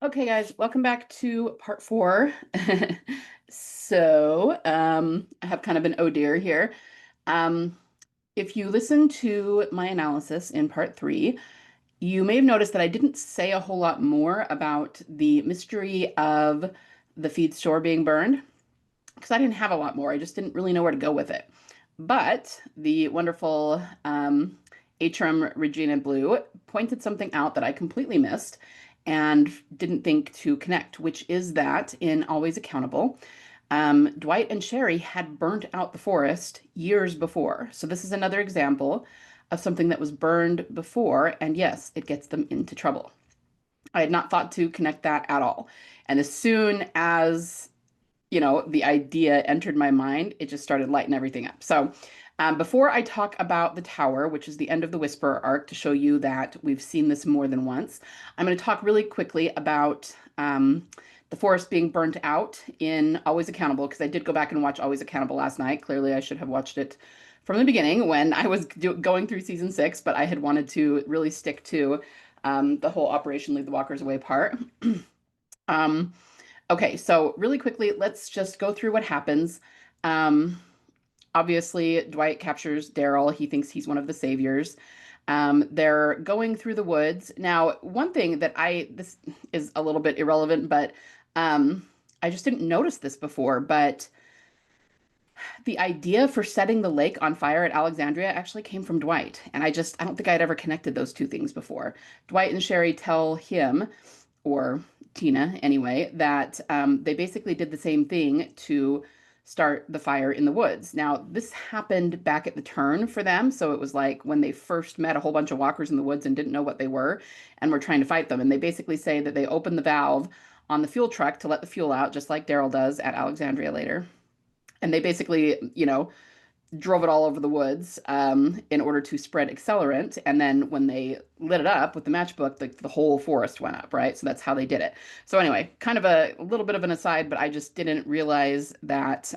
Okay, guys, welcome back to part four. I have kind of an oh dear here. Um, if you listen to my analysis in part three, you may have noticed that I didn't say a whole lot more about the mystery of the feed store being burned because I didn't have a lot more. I just didn't really know where to go with it. But the wonderful Atrum Regina Blue pointed something out that I completely missed and didn't think to connect, which is that in Always Accountable, Dwight and Sherry had burnt out the forest years before. So this is another example of something that was burned before, and yes, it gets them into trouble. I had not thought to connect that at all. And as soon as the idea entered my mind, it just started lighting everything up. So, before I talk about the tower, which is the end of the Whisperer arc, to show you that we've seen this more than once, I'm going to talk really quickly about the forest being burnt out in Always Accountable, because I did go back and watch Always Accountable last night. Clearly, I should have watched it from the beginning when I was going through season six, but I had wanted to really stick to the whole Operation Lead the Walkers Away part. um, Okay, so really quickly, let's just go through what happens. Um, Obviously, Dwight captures Daryl. He thinks he's one of the saviors. They're going through the woods. Now, one thing that this is a little bit irrelevant, but I just didn't notice this before, but the idea for setting the lake on fire at Alexandria actually came from Dwight. And I don't think I'd ever connected those two things before. Dwight and Sherry tell him, or Tina anyway, that they basically did the same thing to start the fire in the woods. Now, this happened back at the turn for them. So it was like when they first met a whole bunch of walkers in the woods and didn't know what they were and were trying to fight them. And they basically say that they opened the valve on the fuel truck to let the fuel out, just like Daryl does at Alexandria later. And they basically, drove it all over the woods in order to spread accelerant. And then when they lit it up with the matchbook, the whole forest went up, right? So that's how they did it. So anyway, kind of a little bit of an aside, but I just didn't realize that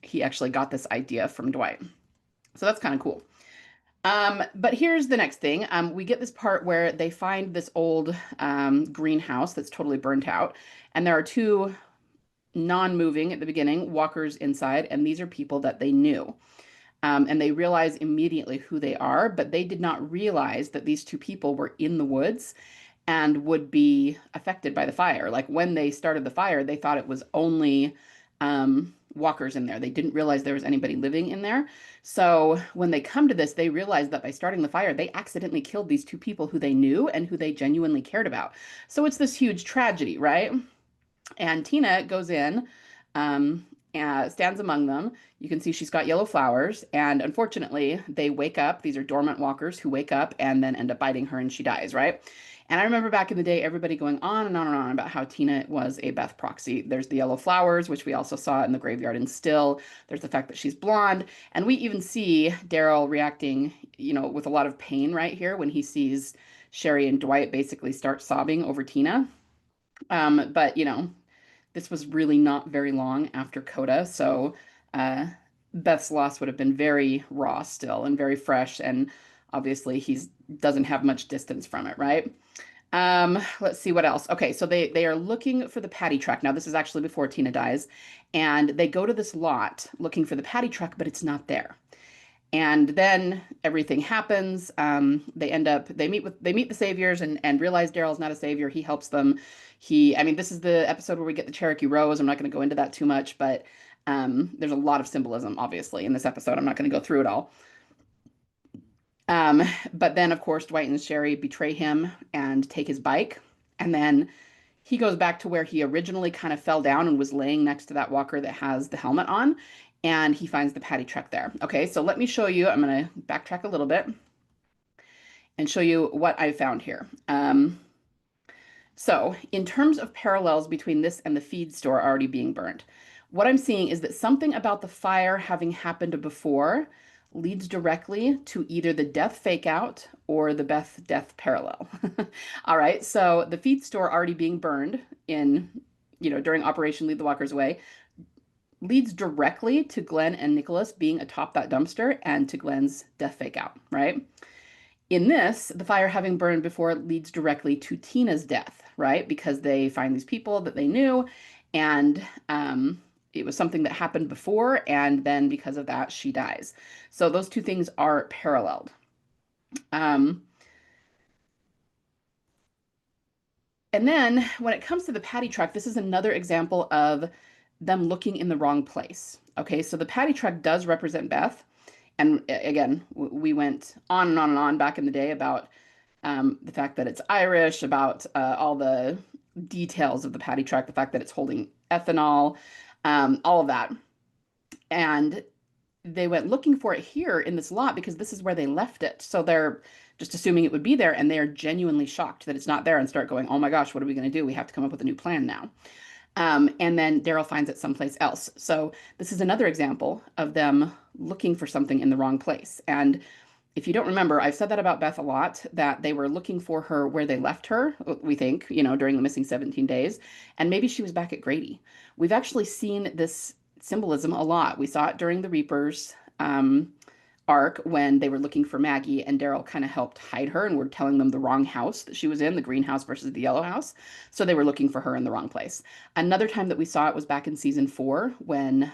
he actually got this idea from Dwight. So that's kind of cool. But here's the next thing. We get this part where they find this old greenhouse that's totally burnt out. And there are two non-moving at the beginning walkers inside, and these are people that they knew. And they realize immediately who they are, but they did not realize that these two people were in the woods and would be affected by the fire. Like when they started the fire, they thought it was only walkers in there. They didn't realize there was anybody living in there. So when they come to this, they realize that by starting the fire, they accidentally killed these two people who they knew and who they genuinely cared about. So it's this huge tragedy, right? And Tina goes in, stands among them. You can see she's got yellow flowers. And unfortunately, they wake up. These are dormant walkers who wake up and then end up biting her and she dies, right? And I remember back in the day, everybody going on and on and on about how Tina was a Beth proxy. There's the yellow flowers, which we also saw in the graveyard in Still. There's the fact that she's blonde. And we even see Daryl reacting, with a lot of pain right here when he sees Sherry and Dwight basically start sobbing over Tina. But this was really not very long after Coda, so uh, Beth's loss would have been very raw still and very fresh, and obviously he doesn't have much distance from it, right? Let's see what else. Okay, so they are looking for the paddy truck. Now this is actually before Tina dies, and they go to this lot looking for the paddy truck, but it's not there. And then everything happens. They meet the saviors and realize Daryl's not a savior. He helps them. I mean, this is the episode where we get the Cherokee Rose. I'm not going to go into that too much, but there's a lot of symbolism, obviously, in this episode. I'm not going to go through it all. Um, but then, of course, Dwight and Sherry betray him and take his bike. And then he goes back to where he originally kind of fell down and was laying next to that walker that has the helmet on. And he finds the paddy truck there. Okay, so let me show you. I'm going to backtrack a little bit and show you what I found here. So in terms of parallels between this and the feed store already being burned, what I'm seeing is that something about the fire having happened before leads directly to either the death fake out or the Beth death parallel. All right, so the feed store already being burned during Operation Lead the Walkers Away leads directly to Glenn and Nicholas being atop that dumpster and to Glenn's death fake out, right? In this, the fire having burned before leads directly to Tina's death, right? Because they find these people that they knew, and it was something that happened before, and then because of that, she dies. So those two things are paralleled. Um, and then when it comes to the paddy truck, this is another example of them looking in the wrong place. Okay, so the paddy truck does represent Beth. And again, we went on and on and on back in the day about the fact that it's Irish, about all the details of the paddy truck, the fact that it's holding ethanol, all of that. And they went looking for it here in this lot because this is where they left it. So they're just assuming it would be there, and they are genuinely shocked that it's not there and start going, oh my gosh, what are we going to do? We have to come up with a new plan now. And then Daryl finds it someplace else. So this is another example of them looking for something in the wrong place. And if you don't remember, I've said that about Beth a lot, that they were looking for her where they left her, we think, during the missing 17 days. And maybe she was back at Grady. We've actually seen this symbolism a lot. We saw it during the Reapers arc when they were looking for Maggie, and Daryl kind of helped hide her and were telling them the wrong house that she was in, the green house versus the yellow house. So they were looking for her in the wrong place. Another time that we saw it was back in season 4 when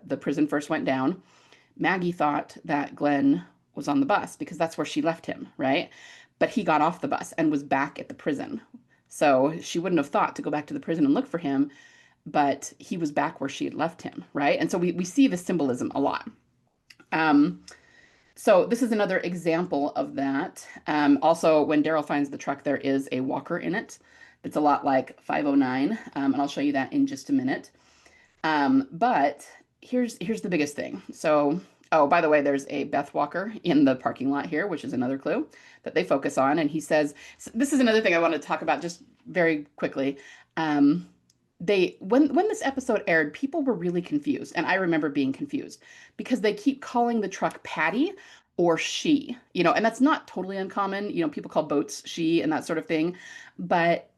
the prison first went down. Maggie thought that Glenn was on the bus because that's where she left him, right? But he got off the bus and was back at the prison. So she wouldn't have thought to go back to the prison and look for him, but he was back where she had left him, right? And so we see the symbolism a lot. So this is another example of that. Also, when Daryl finds the truck, there is a walker in it. It's a lot like 509, and I'll show you that in just a minute. But here's the biggest thing. So, oh, by the way, there's a Beth Walker in the parking lot here, which is another clue that they focus on. And he says, so this is another thing I want to talk about just very quickly. When this episode aired, people were really confused, and I remember being confused because they keep calling the truck Patty or she, and that's not totally uncommon. People call boats she and that sort of thing, but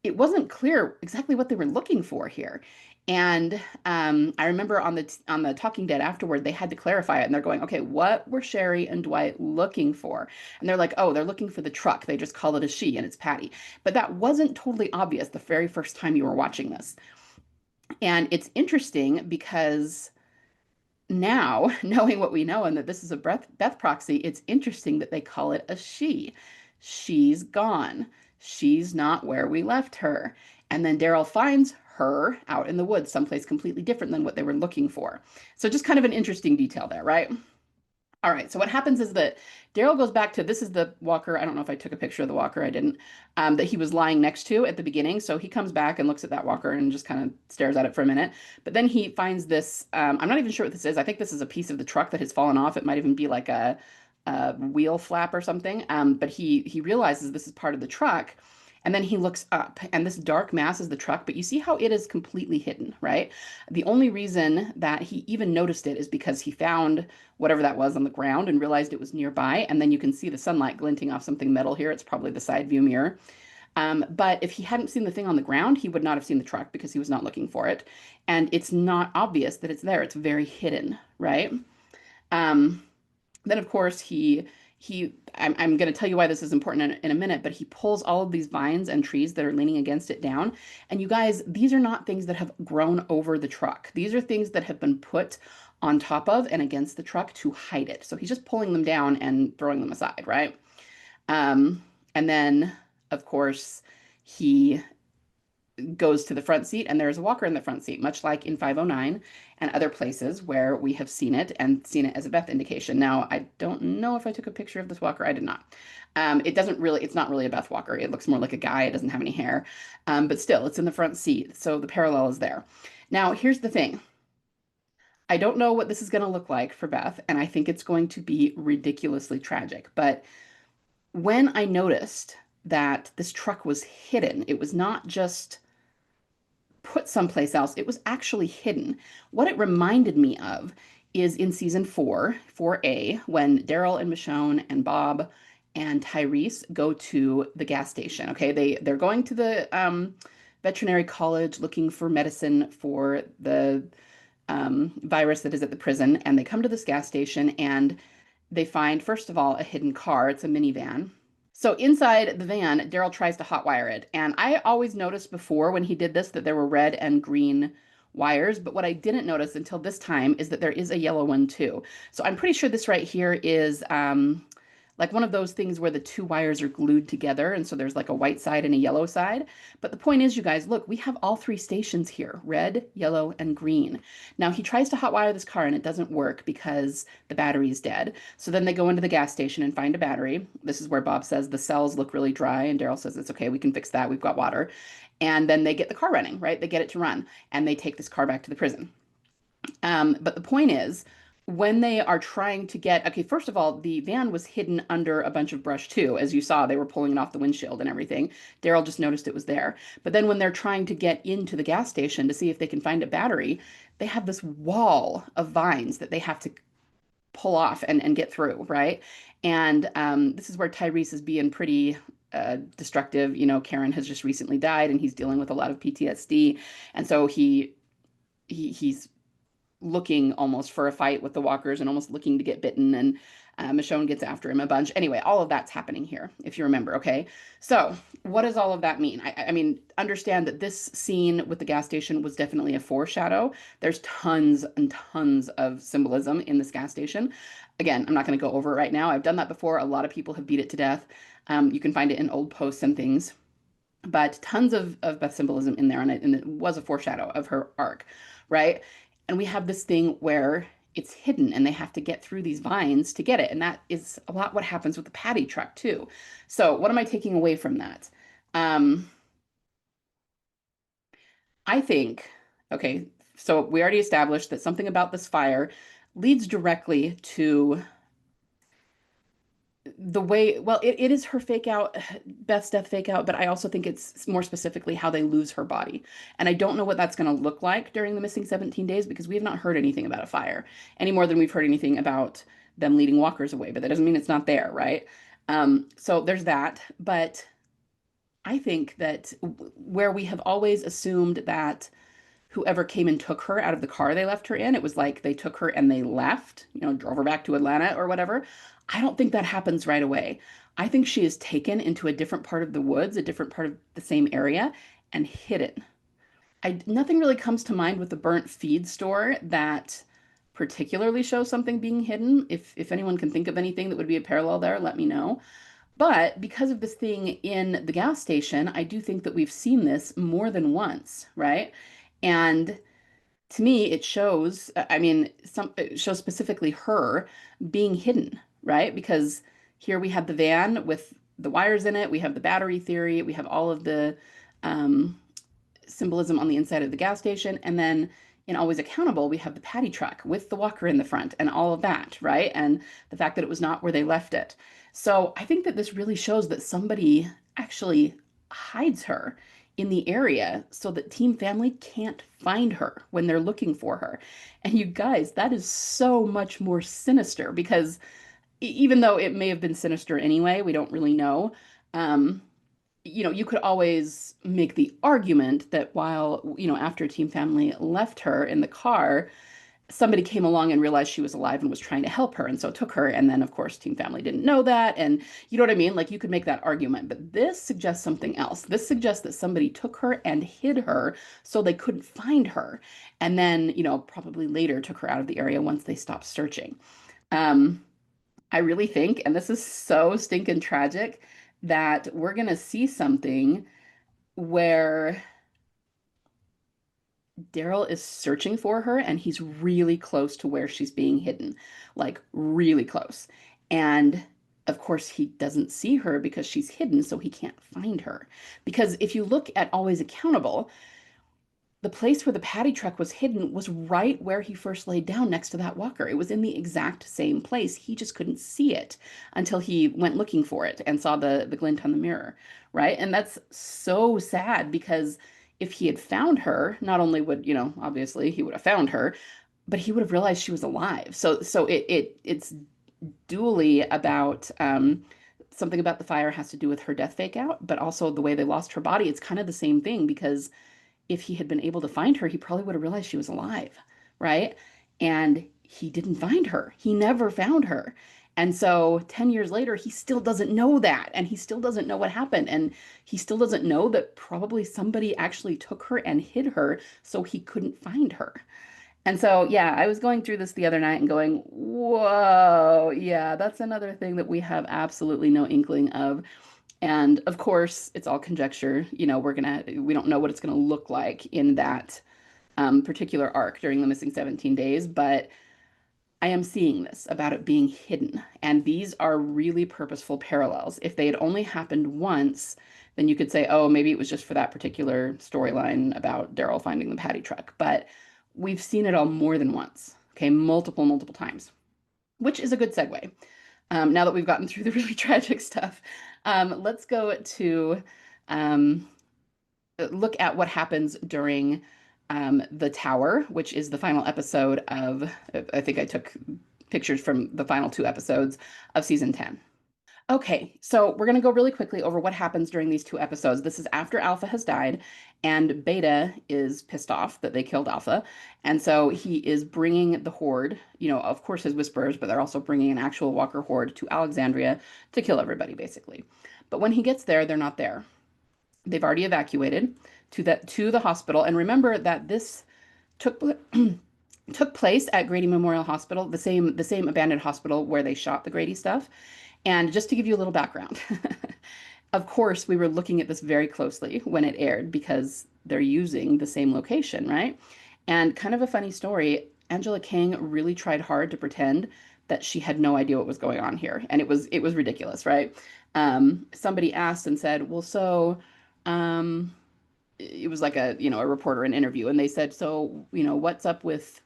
it wasn't clear exactly what they were looking for here. And I remember on the Talking Dead afterward, they had to clarify it, and they're going, okay, what were Sherry and Dwight looking for? And they're like, oh, they're looking for the truck. They just call it a she, and it's Patty. But that wasn't totally obvious the very first time you were watching this. And it's interesting because now, knowing what we know and that this is a Beth proxy, it's interesting that they call it a she. She's gone. She's not where we left her. And then Daryl finds her out in the woods, someplace completely different than what they were looking for. So just kind of an interesting detail there, right? All right, so what happens is that Daryl goes back to, this is the walker. I don't know if I took a picture of the walker. I didn't. That he was lying next to at the beginning. So he comes back and looks at that walker and just kind of stares at it for a minute. But then he finds this, I'm not even sure what this is. I think this is a piece of the truck that has fallen off. It might even be like a wheel flap or something. But he realizes this is part of the truck. And then he looks up, and this dark mass is the truck, but you see how it is completely hidden, right? The only reason that he even noticed it is because he found whatever that was on the ground and realized it was nearby. And then you can see the sunlight glinting off something metal here. It's probably the side view mirror. But if he hadn't seen the thing on the ground, he would not have seen the truck because he was not looking for it. And it's not obvious that it's there. It's very hidden, right? Um, then of course I'm going to tell you why this is important in a minute, but he pulls all of these vines and trees that are leaning against it down. And you guys, these are not things that have grown over the truck. These are things that have been put on top of and against the truck to hide it. So he's just pulling them down and throwing them aside, right? And then of course he goes to the front seat, and there's a walker in the front seat, much like in 509 and other places where we have seen it and seen it as a Beth indication. Now, I don't know if I took a picture of this walker. I did not. It's not really a Beth walker. It looks more like a guy. It doesn't have any hair, but still, it's in the front seat. So the parallel is there. Now, here's the thing. I don't know what this is going to look like for Beth, and I think it's going to be ridiculously tragic. But when I noticed that this truck was hidden, it was not just put someplace else. It was actually hidden. What it reminded me of is in season 4, 4A, when Daryl and Michonne and Bob and Tyrese go to the gas station. Okay, they're going to the veterinary college looking for medicine for the virus that is at the prison, and they come to this gas station, and they find, first of all, a hidden car. It's a minivan. So inside the van, Daryl tries to hotwire it. And I always noticed before when he did this that there were red and green wires. But what I didn't notice until this time is that there is a yellow one too. So I'm pretty sure this right here is like one of those things where the two wires are glued together. And so there's like a white side and a yellow side. But the point is, you guys, look, we have all three stations here, red, yellow, and green. Now he tries to hotwire this car and it doesn't work because the battery is dead. So then they go into the gas station and find a battery. This is where Bob says the cells look really dry, and Daryl says it's okay, we can fix that. We've got water. And then they get the car running, right? They get it to run, and they take this car back to the prison. But the point is, when they are trying to get, okay, first of all, the van was hidden under a bunch of brush too. As you saw, they were pulling it off the windshield and everything. Daryl just noticed it was there. But then when they're trying to get into the gas station to see if they can find a battery, they have this wall of vines that they have to pull off and get through, right? And this is where Tyrese is being pretty destructive. You know, Karen has just recently died and he's dealing with a lot of PTSD. And so he's looking almost for a fight with the walkers and almost looking to get bitten. And Michonne gets after him a bunch. Anyway, all of that's happening here, if you remember, okay? So what does all of that mean? I mean, understand that this scene with the gas station was definitely a foreshadow. There's tons and tons of symbolism in this gas station. Again, I'm not going to go over it right now. I've done that before. A lot of people have beat it to death. You can find it in old posts and things. But tons of Beth symbolism in there, and it was a foreshadow of her arc, right? And we have this thing where it's hidden and they have to get through these vines to get it. And that is a lot what happens with the paddy truck too. So what am I taking away from that? I think, okay, so we already established that something about this fire leads directly to the way, well, it is her fake out, Beth's death fake out, but I also think it's more specifically how they lose her body. And I don't know what that's going to look like during the missing 17 days because we have not heard anything about a fire any more than we've heard anything about them leading walkers away, but that doesn't mean it's not there, right? So there's that. But I think that where we have always assumed that whoever came and took her out of the car they left her in, it was like they took her and they left, you know, drove her back to Atlanta or whatever. I don't think that happens right away. I think she is taken into a different part of the woods, a different part of the same area, and hidden. Nothing really comes to mind with the burnt feed store that particularly shows something being hidden. If anyone can think of anything that would be a parallel there, let me know. But because of this thing in the gas station, I do think that we've seen this more than once, right? And to me, it shows, I mean, it shows specifically her being hidden, right? Because here we have the van with the wires in it, we have the battery theory, we have all of the um, symbolism on the inside of the gas station, and then in Always Accountable, we have the paddy truck with the walker in the front and all of that, right? And the fact that it was not where they left it. So I think that this really shows that somebody actually hides her in the area so that Team Family can't find her when they're looking for her. And you guys, that is so much more sinister because even though it may have been sinister anyway, we don't really know. Um, you know, you could always make the argument that while, you know, after Team Family left her in the car, somebody came along and realized she was alive and was trying to help her and so took her. And then, of course, Team Family didn't know that. And you know what I mean? Like you could make that argument, but this suggests something else. This suggests that somebody took her and hid her so they couldn't find her. And then, you know, probably later took her out of the area once they stopped searching. Um, I really think, and this is so stinking tragic, that we're going to see something where Daryl is searching for her and he's really close to where she's being hidden, like really close. And of course, he doesn't see her because she's hidden, so he can't find her. Because if you look at Always Accountable, the place where the paddy truck was hidden was right where he first laid down next to that walker. It was in the exact same place. He just couldn't see it until he went looking for it and saw the glint on the mirror, right? And that's so sad because if he had found her, not only would, you know, obviously he would have found her, but he would have realized she was alive. So it's dually about something about the fire has to do with her death fake out, but also the way they lost her body. It's kind of the same thing because if he had been able to find her, he probably would have realized she was alive, right? And he didn't find her. He never found her. And so 10 years later, he still doesn't know that. And he still doesn't know what happened. And he still doesn't know that probably somebody actually took her and hid her so he couldn't find her. And so, yeah, I was going through this the other night and going, whoa, yeah, that's another thing that we have absolutely no inkling of. And of course, it's all conjecture. We don't know what it's gonna look like in that particular arc during the missing 17 days, but I am seeing this about it being hidden. And these are really purposeful parallels. If they had only happened once, then you could say, oh, maybe it was just for that particular storyline about Daryl finding the paddy truck. But we've seen it all more than once, okay, multiple, multiple times, which is a good segue. Now that we've gotten through the really tragic stuff, let's go to um, look at what happens during the tower, which is the final episode of, I think I took pictures from the final two episodes of season 10. Okay, so we're going to go really quickly over what happens during these two episodes. This is after Alpha has died, and Beta is pissed off that they killed Alpha. And so he is bringing the Horde, of course, his Whisperers, but they're also bringing an actual Walker Horde to Alexandria to kill everybody, basically. But when he gets there, they're not there. They've already evacuated to the hospital. And remember that this took took place at Grady Memorial Hospital, the same abandoned hospital where they shot the Grady stuff. And just to give you a little background, of course, we were looking at this very closely when it aired because they're using the same location, right? And kind of a funny story, Angela Kang really tried hard to pretend that she had no idea what was going on here, and it was ridiculous, right? Somebody asked and said, "Well, so." It was like a reporter an interview, and they said, "So, what's up with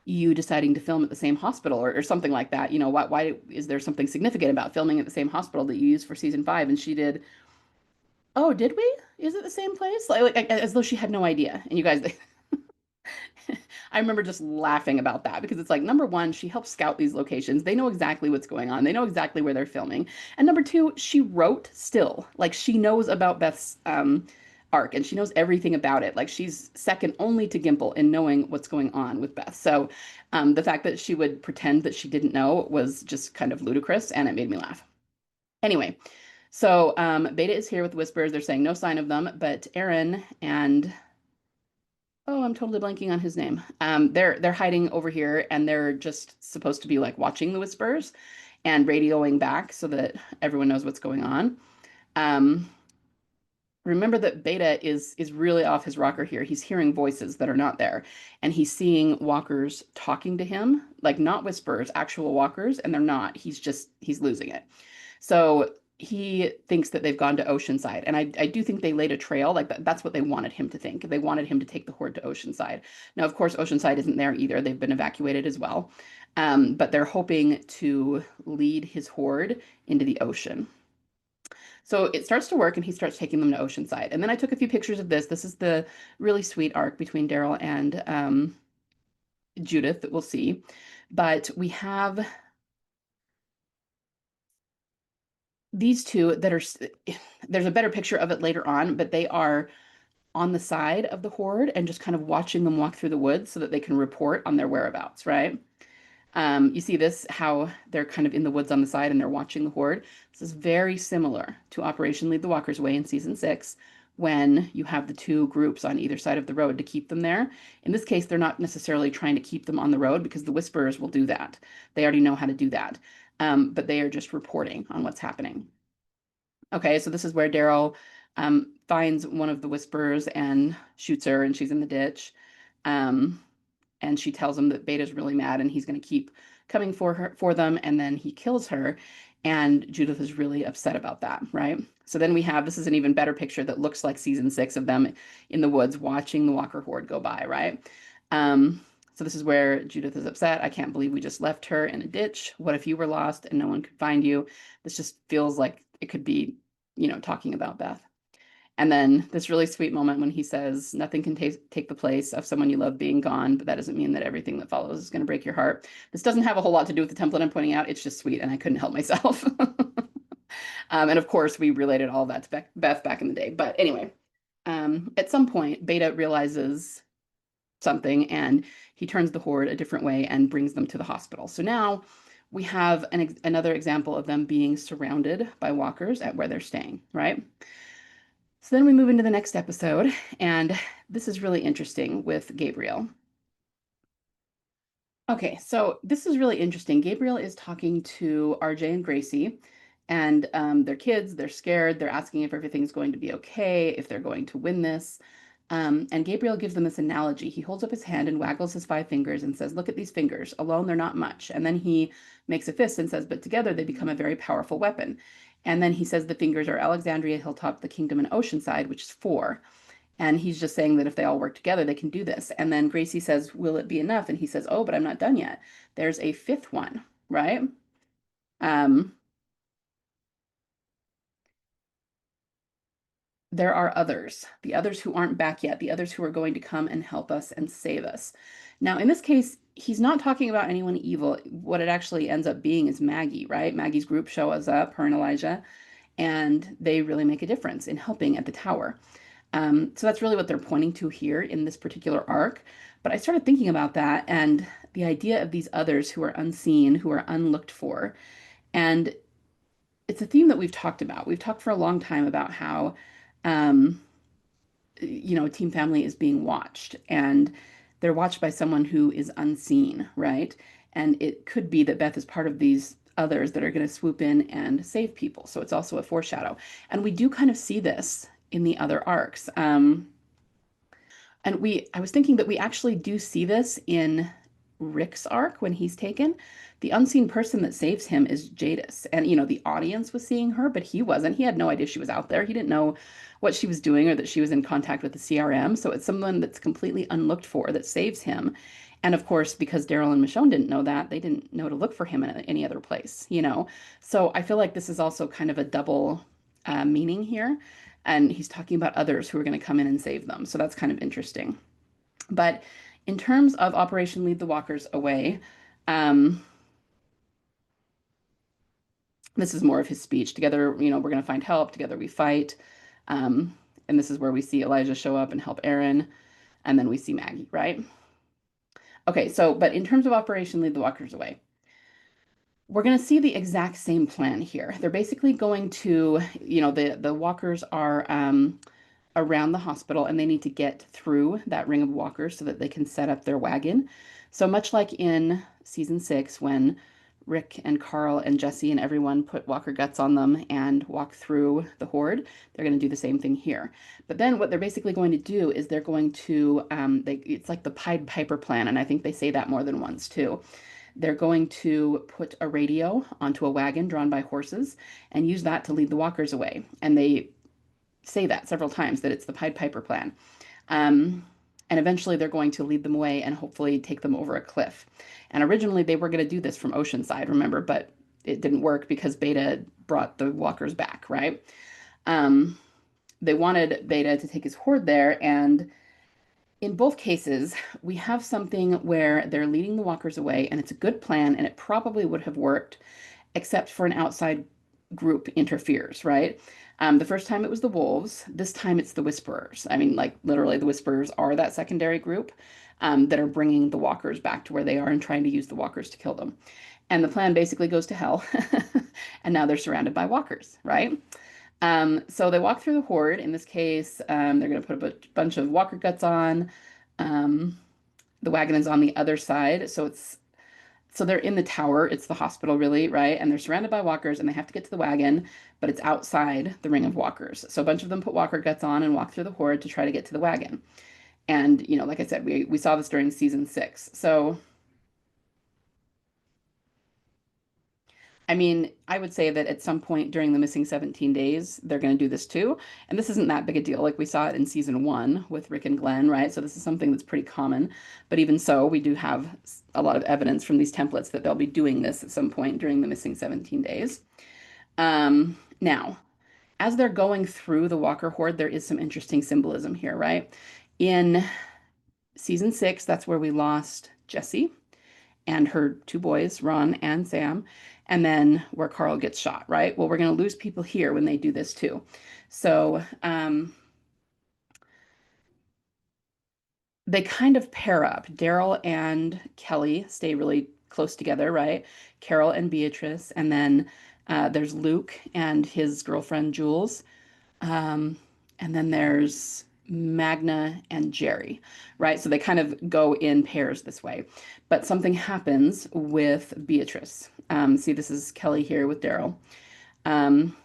you deciding to film at the same hospital or something like that? Why is there something significant about filming at the same hospital that you used for season 5?" And she did, "Oh, did we? Is it the same place?" Like as though she had no idea. And you guys, I remember just laughing about that because it's like, number one, she helps scout these locations. They know exactly what's going on. They know exactly where they're filming. And number two, she wrote still. Like she knows about Beth's arc and she knows everything about it. Like she's second only to Gimple in knowing what's going on with Beth. So the fact that she would pretend that she didn't know was just kind of ludicrous and it made me laugh. Anyway, so Beta is here with the Whispers. They're saying no sign of them, but Aaron and oh, I'm totally blanking on his name. They're hiding over here and they're just supposed to be like watching the Whispers and radioing back so that everyone knows what's going on. Um, Remember that Beta is really off his rocker here. He's hearing voices that are not there, and he's seeing walkers talking to him, like not whispers, actual walkers, and they're not. He's losing it. So he thinks that they've gone to Oceanside, and I do think they laid a trail. Like that's what they wanted him to think. They wanted him to take the horde to Oceanside. Now, of course, Oceanside isn't there either. They've been evacuated as well, but they're hoping to lead his horde into the ocean. So it starts to work and he starts taking them to Oceanside. And then I took a few pictures of this. This is the really sweet arc between Daryl and Judith that we'll see. But we have these two that are, there's a better picture of it later on, but they are on the side of the horde and just kind of watching them walk through the woods so that they can report on their whereabouts, right? You see this, how they're kind of in the woods on the side and they're watching the horde. This is very similar to Operation Lead the Walkers Way in season 6, when you have the two groups on either side of the road to keep them there. In this case, they're not necessarily trying to keep them on the road because the Whisperers will do that. They already know how to do that. But they are just reporting on what's happening. Okay, so this is where Daryl finds one of the Whisperers and shoots her, and she's in the ditch. Um, and she tells him that Beta's really mad and he's going to keep coming for them, and then he kills her, and Judith is really upset about that, right? So then we have, this is an even better picture that looks like season 6 of them in the woods watching the Walker horde go by, right? So this is where Judith is upset. I can't believe we just left her in a ditch. What if you were lost and no one could find you? This just feels like it could be, talking about Beth. And then this really sweet moment when he says, nothing can take the place of someone you love being gone, but that doesn't mean that everything that follows is going to break your heart. This doesn't have a whole lot to do with the template I'm pointing out. It's just sweet, and I couldn't help myself. And of course, we related all that to Beth back in the day. But anyway, at some point, Beta realizes something, and he turns the horde a different way and brings them to the hospital. So now we have another example of them being surrounded by walkers at where they're staying, right? So then we move into the next episode, and this is really interesting with Gabriel. Okay, so this is really interesting. Gabriel is talking to RJ and Gracie, and they're kids, they're scared, they're asking if everything's going to be okay, if they're going to win this. And Gabriel gives them this analogy. He holds up his hand and waggles his five fingers and says, "Look at these fingers. Alone, they're not much." And then he makes a fist and says, "But together, they become a very powerful weapon." And then he says the fingers are Alexandria, Hilltop, the Kingdom, and Oceanside, which is four. And he's just saying that if they all work together, they can do this. And then Gracie says, "Will it be enough?" And he says, "Oh, but I'm not done yet. There's a fifth one," right? Um, there are others, the others who aren't back yet, the others who are going to come and help us and save us. Now, in this case, he's not talking about anyone evil. What it actually ends up being is Maggie, right? Maggie's group shows up, her and Elijah, and they really make a difference in helping at the tower. So that's really what they're pointing to here in this particular arc. But I started thinking about that and the idea of these others who are unseen, who are unlooked for. And it's a theme that we've talked about. We've talked for a long time about how, um, Team Family is being watched and they're watched by someone who is unseen, right? And it could be that Beth is part of these others that are going to swoop in and save people. So it's also a foreshadow. And we do kind of see this in the other arcs. I was thinking that we actually do see this in Rick's arc when he's taken. The unseen person that saves him is Jadis. And, the audience was seeing her, but he wasn't. He had no idea she was out there. He didn't know what she was doing or that she was in contact with the CRM. So it's someone that's completely unlooked for that saves him. And of course, because Daryl and Michonne didn't know that, they didn't know to look for him in any other place. So I feel like this is also kind of a double meaning here. And he's talking about others who are going to come in and save them. So that's kind of interesting. But in terms of Operation Lead the Walkers Away, um, this is more of his speech. Together, we're going to find help. Together we fight. Um, and this is where we see Elijah show up and help Aaron. And then we see Maggie, right? Okay, but in terms of Operation Lead the Walkers Away, we're going to see the exact same plan here. They're basically going to, the walkers are around the hospital and they need to get through that ring of walkers so that they can set up their wagon. So much like in season 6, when Rick and Carl and Jesse and everyone put walker guts on them and walk through the horde, they're going to do the same thing here. But then what they're basically going to do is they're going to, it's like the Pied Piper plan, and I think they say that more than once too. They're going to put a radio onto a wagon drawn by horses and use that to lead the walkers away. And they say that several times, that it's the Pied Piper plan. Um, and eventually they're going to lead them away and hopefully take them over a cliff. And originally they were going to do this from Oceanside, remember, but it didn't work because Beta brought the walkers back, right? Um, they wanted Beta to take his horde there, and in both cases, we have something where they're leading the walkers away, and it's a good plan, and it probably would have worked, except for an outside group interferes, right? The first time it was the wolves. This time it's the whisperers. I mean, like literally, the whisperers are that secondary group that are bringing the walkers back to where they are and trying to use the walkers to kill them. And the plan basically goes to hell. And now they're surrounded by walkers, right? So they walk through the horde. In this case, they're going to put a bunch of walker guts on. Um, the wagon is on the other side, so they're in the tower. It's the hospital, really, right? And they're surrounded by walkers, and they have to get to the wagon, but it's outside the ring of walkers. So a bunch of them put walker guts on and walk through the horde to try to get to the wagon. And like I said, we saw this during season 6. So I mean, I would say that at some point during the missing 17 days, they're going to do this too. And this isn't that big a deal. Like we saw it in season 1 with Rick and Glenn, right? So this is something that's pretty common. But even so, we do have a lot of evidence from these templates that they'll be doing this at some point during the missing 17 days. Now, as they're going through the Walker Horde, there is some interesting symbolism here, right? In season 6, that's where we lost Jesse and her two boys, Ron and Sam, and then where Carl gets shot, right? Well, we're going to lose people here when they do this too. So they kind of pair up. Daryl and Kelly stay really close together, right? Carol and Beatrice, and then there's Luke and his girlfriend Jules. Um, and then there's Magna and Jerry, right? So they kind of go in pairs this way. But something happens with Beatrice. See, this is Kelly here with Daryl. Um,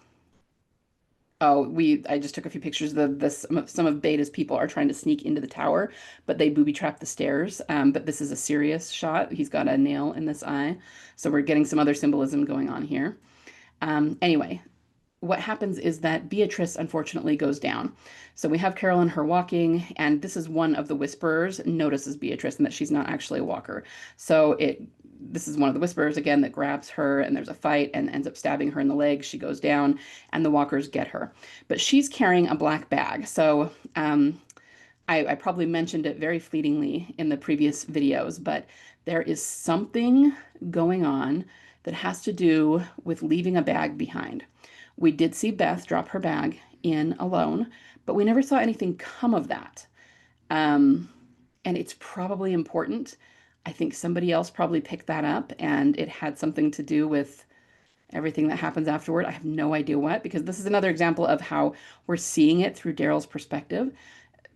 I just took a few pictures of this. Some of Beta's people are trying to sneak into the tower, but they booby trap the stairs. But this is a serious shot. He's got a nail in this eye. So we're getting some other symbolism going on here. Anyway, what happens is that Beatrice unfortunately goes down. So we have Carol and her walking, and this is one of the whisperers notices Beatrice and that she's not actually a walker. So this is one of the whisperers again that grabs her, and there's a fight and ends up stabbing her in the leg. She goes down, and the walkers get her. But she's carrying a black bag. So I probably mentioned it very fleetingly in the previous videos, but there is something going on that has to do with leaving a bag behind. We did see Beth drop her bag in alone, but we never saw anything come of that. And it's probably important. I think somebody else probably picked that up and it had something to do with everything that happens afterward. I have no idea what, because this is another example of how we're seeing it through Daryl's perspective.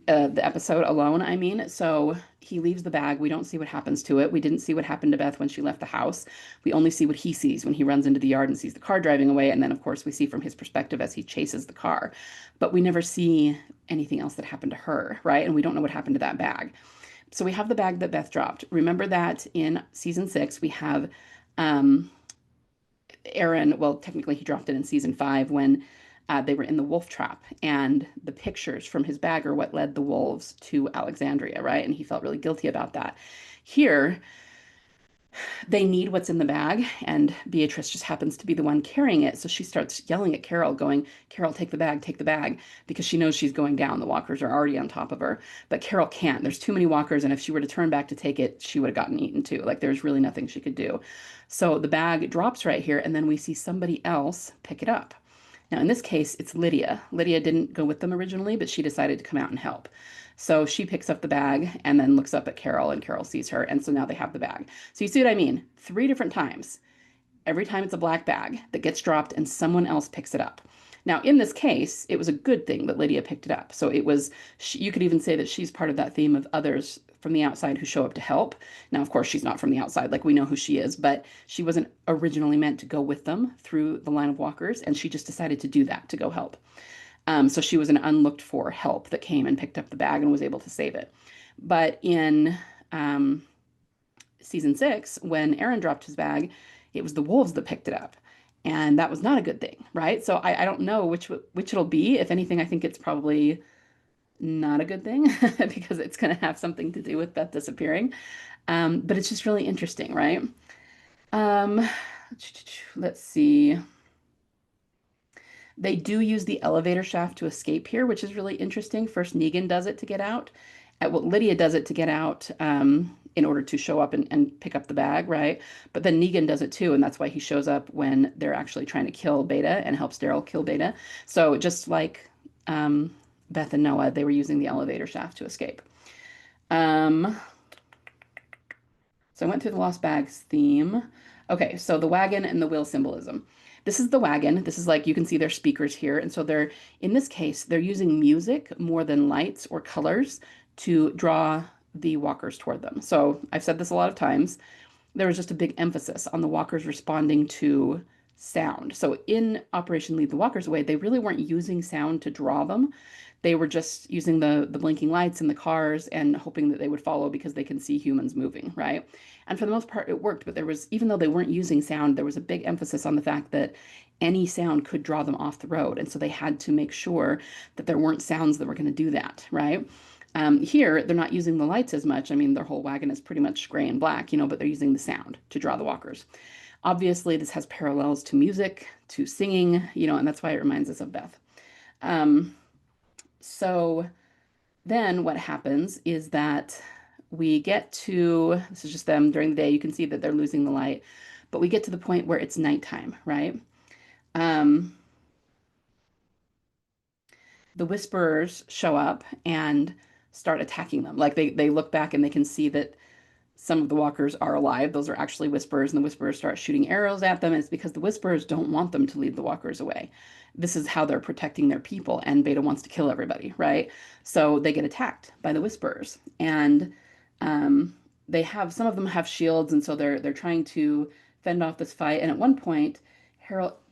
The episode alone, I mean. So he leaves the bag. We don't see what happens to it. We didn't see what happened to Beth when she left the house. We only see what he sees when he runs into the yard and sees the car driving away. And then, of course, we see from his perspective as he chases the car. But we never see anything else that happened to her, right? And we don't know what happened to that bag. So we have the bag that Beth dropped. Remember that in season 6, we have um, Aaron, well, technically he dropped it in season 5 when they were in the wolf trap, and the pictures from his bag are what led the wolves to Alexandria, right? And he felt really guilty about that. Here, they need what's in the bag, and Beatrice just happens to be the one carrying it. So she starts yelling at Carol, going, Carol, take the bag, because she knows she's going down. The walkers are already on top of her. But Carol can't. There's too many walkers, and if she were to turn back to take it, she would have gotten eaten too. Like there's really nothing she could do. So the bag drops right here, and then we see somebody else pick it up. Now, in this case, it's Lydia. Lydia didn't go with them originally, but she decided to come out and help. So she picks up the bag and then looks up at Carol, and Carol sees her. And so now they have the bag. So you see what I mean? 3 different times. Every time it's a black bag that gets dropped and someone else picks it up. Now, in this case, it was a good thing that Lydia picked it up. So it was, you could even say that she's part of that theme of others from the outside who show up to help. Now, of course, she's not from the outside, like we know who she is, but she wasn't originally meant to go with them through the line of walkers, and she just decided to do that, to go help. So she was an unlooked for help that came and picked up the bag and was able to save it. But in season 6, when Aaron dropped his bag, it was the wolves that picked it up. And that was not a good thing, right? So I don't know which it'll be. If anything, I think it's probably not a good thing because it's going to have something to do with Beth disappearing. But it's just really interesting, right? Um, let's see. They do use the elevator shaft to escape here, which is really interesting. First, Negan does it to get out. Well, Lydia does it to get out in order to show up and pick up the bag, right? But then Negan does it too, and that's why he shows up when they're actually trying to kill Beta and helps Daryl kill Beta. So just like Beth and Noah, they were using the elevator shaft to escape. So I went through the lost bags theme. Okay, so the wagon and the wheel symbolism. This is the wagon. This is like, you can see their speakers here. And so they're, in this case, they're using music more than lights or colors to draw the walkers toward them. So I've said this a lot of times. There was just a big emphasis on the walkers responding to sound. So in Operation Lead the Walkers Away, they really weren't using sound to draw them. They were just using the blinking lights in the cars and hoping that they would follow because they can see humans moving, right? And for the most part, it worked. But there was, even though they weren't using sound, there was a big emphasis on the fact that any sound could draw them off the road. And so they had to make sure that there weren't sounds that were going to do that, right? Here, they're not using the lights as much. I mean, their whole wagon is pretty much gray and black, but they're using the sound to draw the walkers. Obviously, this has parallels to music, to singing, and that's why it reminds us of Beth. So then what happens is that we get to, this is just them during the day. You can see that they're losing the light, but we get to the point where it's nighttime, right? The whisperers show up and start attacking them. Like they look back and they can see that some of the walkers are alive. Those are actually whisperers, and the whisperers start shooting arrows at them. And it's because the whisperers don't want them to lead the walkers away. This is how they're protecting their people, and Beta wants to kill everybody, right? So they get attacked by the whisperers, and they have some of them have shields, and so they're trying to fend off this fight. And at one point,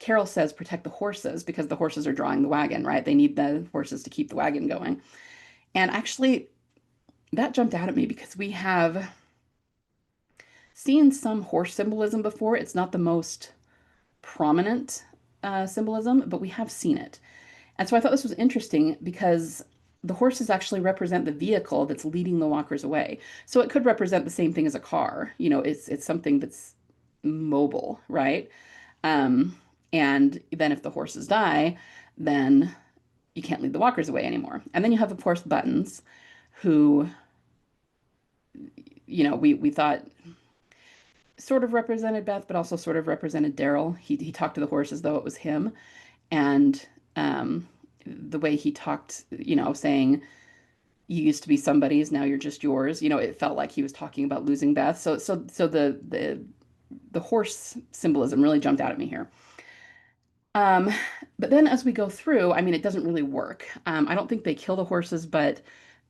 Carol says, "Protect the horses," because the horses are drawing the wagon, right? They need the horses to keep the wagon going. And actually, that jumped out at me because we have seen some horse symbolism before. It's not the most prominent symbolism, but we have seen it. And so I thought this was interesting because the horses actually represent the vehicle that's leading the walkers away. So it could represent the same thing as a car. You know, it's something that's mobile, right? Um, and then if the horses die, then you can't lead the walkers away anymore. And then you have, of course, Buttons, who, you know, we thought sort of represented Beth, but also sort of represented Daryl. He talked to the horse as though it was him. And the way he talked, you know, saying, "You used to be somebody's, now you're just yours." You know, it felt like he was talking about losing Beth. So the horse symbolism really jumped out at me here. Um, but then as we go through, I mean, it doesn't really work. I don't think they kill the horses, but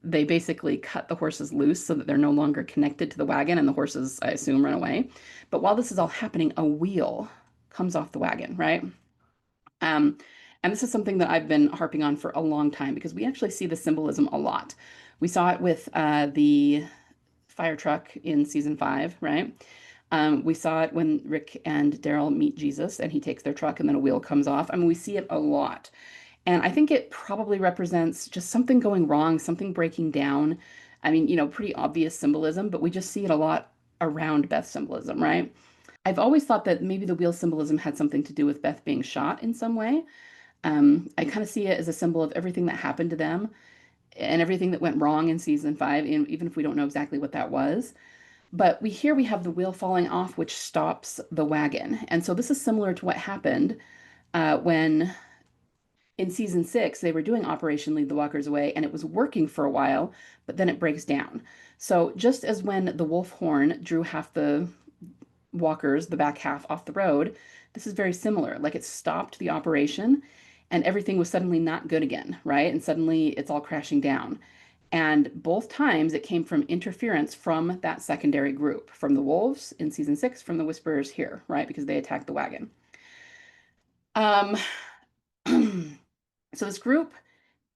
they basically cut the horses loose so that they're no longer connected to the wagon, and the horses, I assume, run away. But while this is all happening, a wheel comes off the wagon, right? Um, and this is something that I've been harping on for a long time because we actually see the symbolism a lot. We saw it with the fire truck in season 5, right? We saw it when Rick and Daryl meet Jesus and he takes their truck and then a wheel comes off. I mean, we see it a lot. And I think it probably represents just something going wrong, something breaking down. I mean, you know, pretty obvious symbolism, but we just see it a lot around Beth's symbolism, right? I've always thought that maybe the wheel symbolism had something to do with Beth being shot in some way. I kind of see it as a symbol of everything that happened to them and everything that went wrong in season 5, and even if we don't know exactly what that was. But we have the wheel falling off, which stops the wagon. And so this is similar to what happened when in season 6 they were doing Operation Lead the Walkers Away, and it was working for a while, but then it breaks down. So just as when the wolf horn drew half the walkers, the back half, off the road, this is very similar. Like it stopped the operation and everything was suddenly not good again, right? And suddenly it's all crashing down. And both times it came from interference from that secondary group, from the wolves in season 6, from the whisperers here, right? Because they attacked the wagon. Um, so this group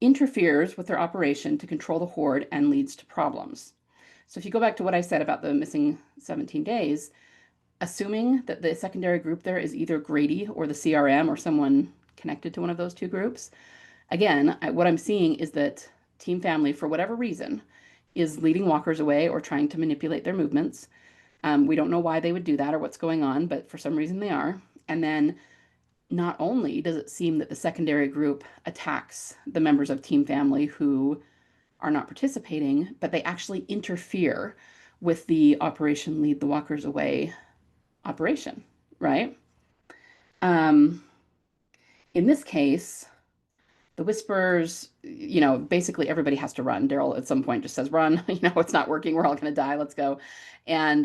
interferes with their operation to control the horde and leads to problems. So if you go back to what I said about the missing 17 days, assuming that the secondary group there is either Grady or the CRM or someone connected to one of those two groups, again, what I'm seeing is that Team Family, for whatever reason, is leading walkers away or trying to manipulate their movements. We don't know why they would do that or what's going on, but for some reason they are. And then not only does it seem that the secondary group attacks the members of Team Family who are not participating, but they actually interfere with the Operation Lead the Walkers Away operation, right? Um, in this case, the whispers, you know, basically everybody has to run. Daryl at some point just says, "Run, you know, it's not working. We're all going to die. Let's go." And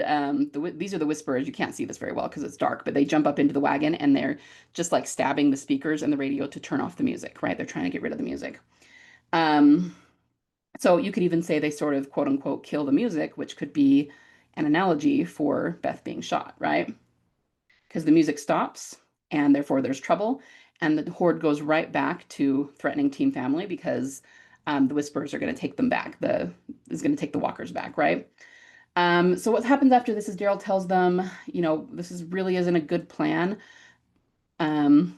these are the whisperers. You can't see this very well because it's dark, but they jump up into the wagon and they're just like stabbing the speakers and the radio to turn off the music, right? They're trying to get rid of the music. Um, so you could even say they sort of quote unquote kill the music, which could be an analogy for Beth being shot, right? Because the music stops and therefore there's trouble. And the horde goes right back to threatening Team Family because the whisperers are going to take them back. Is going to take the walkers back, right? So what happens after this is Daryl tells them, you know, this is really isn't a good plan.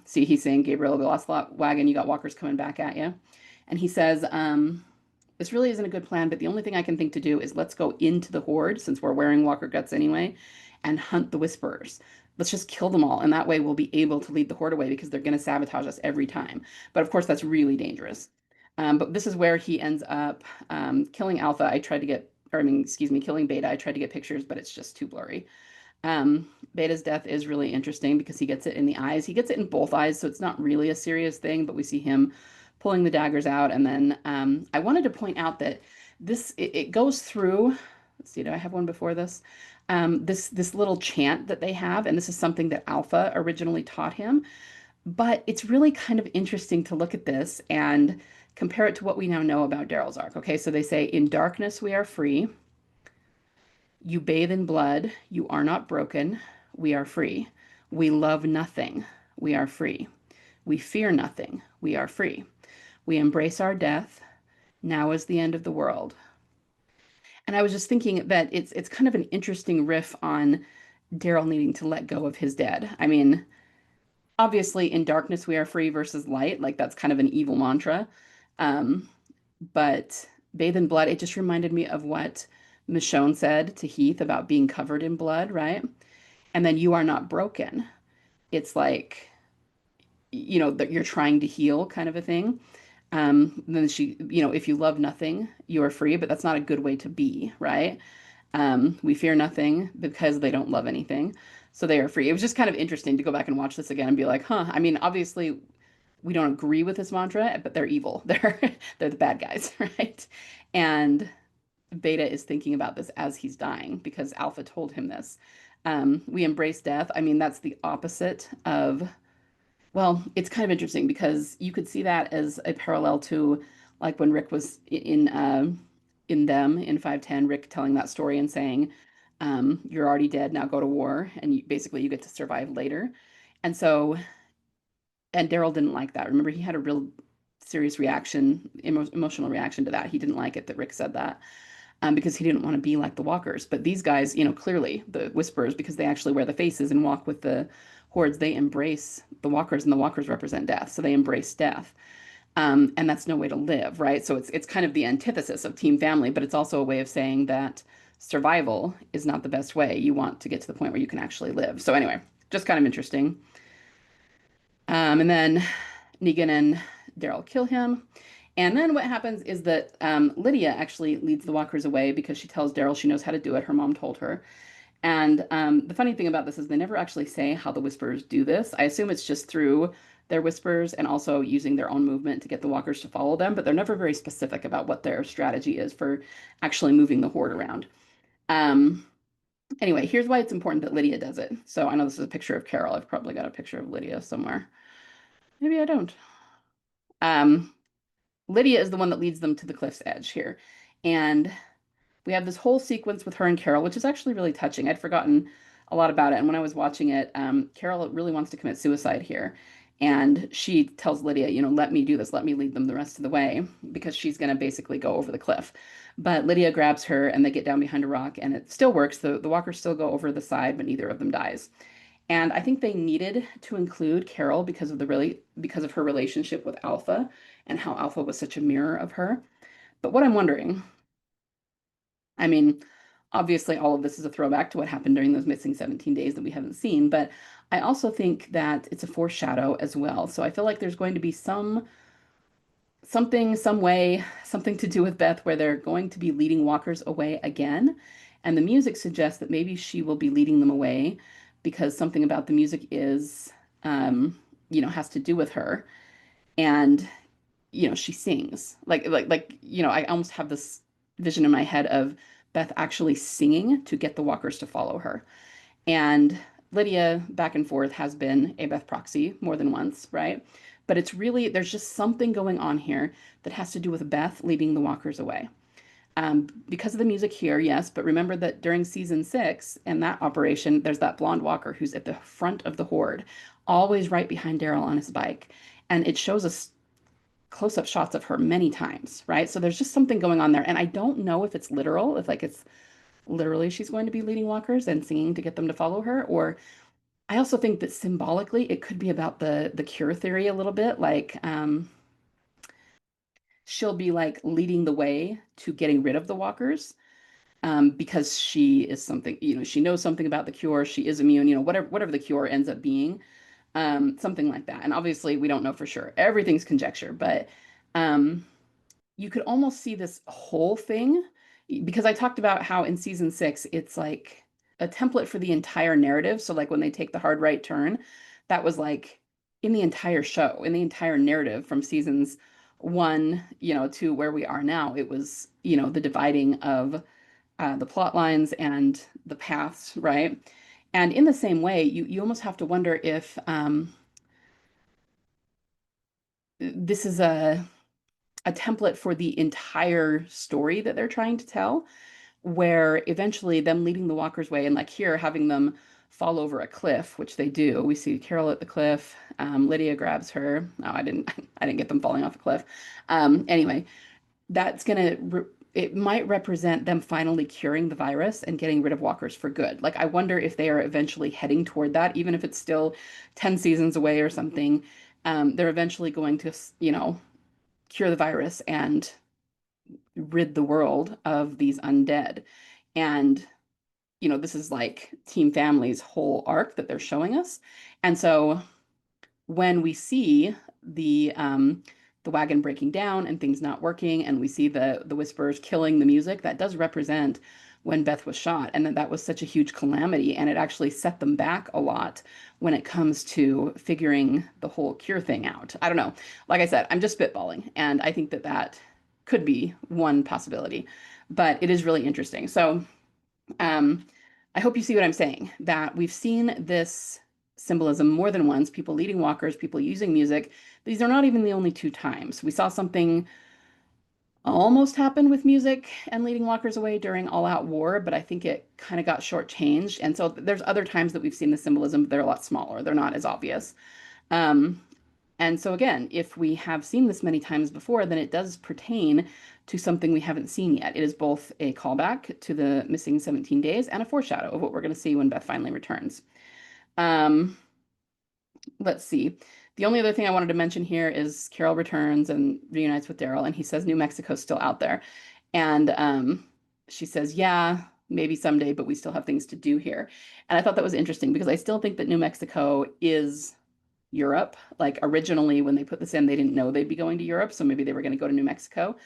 See, he's saying, "Gabriel, the lost wagon, you got walkers coming back at you." And he says, "This really isn't a good plan, but the only thing I can think to do is let's go into the horde since we're wearing walker guts anyway and hunt the whisperers. Let's just kill them all. And that way we'll be able to lead the horde away because they're going to sabotage us every time." But of course, that's really dangerous. But this is where he ends up killing Alpha. Killing Beta. I tried to get pictures, but it's just too blurry. Beta's death is really interesting because he gets it in the eyes. He gets it in both eyes, so it's not really a serious thing, but we see him pulling the daggers out. And then I wanted to point out that it goes through Let's see, do I have one before this? This little chant that they have, and this is something that Alpha originally taught him. But it's really kind of interesting to look at this and compare it to what we now know about Daryl's arc. Okay, so they say, "In darkness we are free. You bathe in blood. You are not broken. We are free. We love nothing. We are free. We fear nothing. We are free. We embrace our death. Now is the end of the world." And I was just thinking that it's kind of an interesting riff on Daryl needing to let go of his dead. I mean, obviously in darkness we are free versus light, like that's kind of an evil mantra. Um, but bathe in blood, it just reminded me of what Michonne said to Heath about being covered in blood, right? And then you are not broken. It's like, that you're trying to heal kind of a thing. Then she, if you love nothing, you are free, but that's not a good way to be, right? We fear nothing because they don't love anything. So they are free. It was just kind of interesting to go back and watch this again and be like, huh, I mean, obviously we don't agree with this mantra, but they're evil. They're the bad guys, right? And Beta is thinking about this as he's dying because Alpha told him this. We embrace death. I mean, that's the opposite of, well, it's kind of interesting because you could see that as a parallel to like when Rick was in them in 510, Rick telling that story and saying, "You're already dead, now go to war," and basically you get to survive later. And so, and Daryl didn't like that. Remember, he had a real serious reaction, emotional reaction to that. He didn't like it that Rick said that, because he didn't want to be like the walkers. But these guys, clearly the Whisperers, because they actually wear the faces and walk with the hordes, they embrace the walkers, and the walkers represent death. So they embrace death. And that's no way to live, right? So it's kind of the antithesis of team family, but it's also a way of saying that survival is not the best way. You want to get to the point where you can actually live. So anyway, just kind of interesting. And then Negan and Daryl kill him. And then what happens is that Lydia actually leads the walkers away because she tells Daryl she knows how to do it. Her mom told her. And the funny thing about this is they never actually say how the Whisperers do this. I assume it's just through their whispers and also using their own movement to get the walkers to follow them, but they're never very specific about what their strategy is for actually moving the horde around. Um, anyway, here's why it's important that Lydia does it. So I know this is a picture of Carol. I've probably got a picture of Lydia somewhere. Maybe I don't. Um, Lydia is the one that leads them to the cliff's edge here. And we have this whole sequence with her and Carol, which is actually really touching. I'd forgotten a lot about it. And when I was watching it, Carol really wants to commit suicide here. And she tells Lydia, let me do this. Let me lead them the rest of the way because she's going to basically go over the cliff. But Lydia grabs her and they get down behind a rock and it still works. The walkers still go over the side, but neither of them dies. And I think they needed to include Carol because of her relationship with Alpha and how Alpha was such a mirror of her. But what I'm wondering, I mean, obviously, all of this is a throwback to what happened during those missing 17 days that we haven't seen, but I also think that it's a foreshadow as well. So I feel like there's going to be something, some way, something to do with Beth where they're going to be leading walkers away again. And the music suggests that maybe she will be leading them away because something about the music is, has to do with her. And she sings I almost have this vision in my head of Beth actually singing to get the walkers to follow her. And Lydia, back and forth, has been a Beth proxy more than once, right? But it's really, there's just something going on here that has to do with Beth leading the walkers away. Because of the music here, yes, but remember that during season 6 and that operation, there's that blonde walker who's at the front of the horde, always right behind Daryl on his bike. And it shows us close-up shots of her many times, right? So there's just something going on there. And I don't know if it's literal, if like it's literally she's going to be leading walkers and singing to get them to follow her, or I also think that symbolically it could be about the cure theory a little bit, like she'll be like leading the way to getting rid of the walkers. Because she is something, she knows something about the cure, she is immune, whatever the cure ends up being, something like that. And obviously we don't know for sure. Everything's conjecture, but um, you could almost see this whole thing because I talked about how in season 6, it's like a template for the entire narrative. So like when they take the hard right turn, that was like in the entire show, in the entire narrative from seasons 1, to where we are now, it was, the dividing of the plot lines and the paths, right? And in the same way, you almost have to wonder if this is a template for the entire story that they're trying to tell, where eventually them leading the walkers way and like here having them fall over a cliff, which they do. We see Carol at the cliff. Lydia grabs her. Oh, I didn't get them falling off a cliff. Anyway, that's it might represent them finally curing the virus and getting rid of walkers for good. Like, I wonder if they are eventually heading toward that, even if it's still 10 seasons away or something. They're eventually going to, cure the virus and rid the world of these undead. And, this is like Team Family's whole arc that they're showing us. And so when we see the wagon breaking down and things not working, and we see the whispers killing the music, that does represent when Beth was shot, and that was such a huge calamity, and it actually set them back a lot when it comes to figuring the whole cure thing out. I don't know. Like I said, I'm just spitballing, and I think that that could be one possibility, but it is really interesting. So um, I hope you see what I'm saying, that we've seen this symbolism more than once, people leading walkers, people using music. These are not even the only two times. We saw something almost happen with music and leading walkers away during All Out War, but I think it kind of got shortchanged. And so there's other times that we've seen the symbolism, but they're a lot smaller. They're not as obvious. Um, and so again, if we have seen this many times before, then it does pertain to something we haven't seen yet. It is both a callback to the missing 17 days and a foreshadow of what we're going to see when Beth finally returns. Um, let's see. The only other thing I wanted to mention here is Carol returns and reunites with Daryl, and he says New Mexico's still out there. And she says, yeah, maybe someday, but we still have things to do here. And I thought that was interesting because I still think that New Mexico is Europe. Like originally, when they put this in, they didn't know they'd be going to Europe. So maybe they were going to go to New Mexico.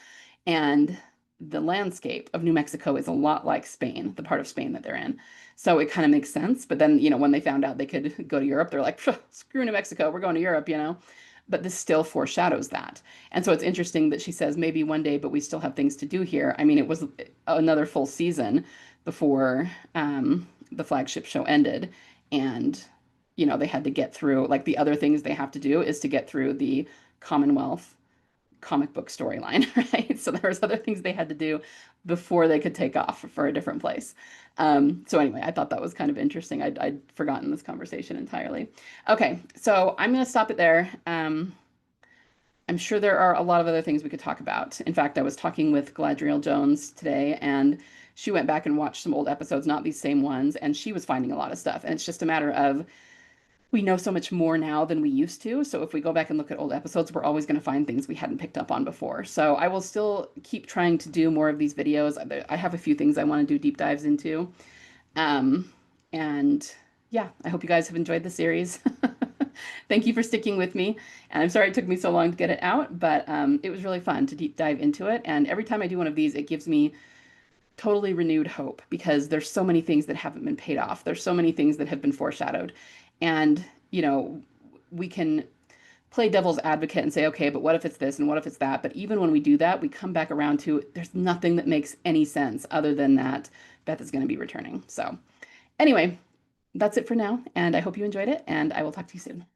And the landscape of New Mexico is a lot like Spain, the part of Spain that they're in. So it kind of makes sense. But then, when they found out they could go to Europe, they're like, screw New Mexico, we're going to Europe. But this still foreshadows that. And so it's interesting that she says maybe one day, but we still have things to do here. I mean, it was another full season before the flagship show ended. And, they had to get through, like the other things they have to do is to get through the Commonwealth comic book storyline, right? So there was other things they had to do before they could take off for a different place. So anyway, I thought that was kind of interesting. I'd forgotten this conversation entirely. Okay, so I'm going to stop it there. I'm sure there are a lot of other things we could talk about. In fact, I was talking with Galadriel Jones today, and she went back and watched some old episodes, not these same ones, and she was finding a lot of stuff. And it's just a matter of we know so much more now than we used to. So if we go back and look at old episodes, we're always going to find things we hadn't picked up on before. So I will still keep trying to do more of these videos. I have a few things I want to do deep dives into. And yeah, I hope you guys have enjoyed the series. Thank you for sticking with me. And I'm sorry it took me so long to get it out, but it was really fun to deep dive into it. And every time I do one of these, it gives me totally renewed hope because there's so many things that haven't been paid off. There's so many things that have been foreshadowed. And, we can play devil's advocate and say, okay, but what if it's this and what if it's that? But even when we do that, we come back around to there's nothing that makes any sense other than that Beth is going to be returning. So anyway, that's it for now. And I hope you enjoyed it. And I will talk to you soon.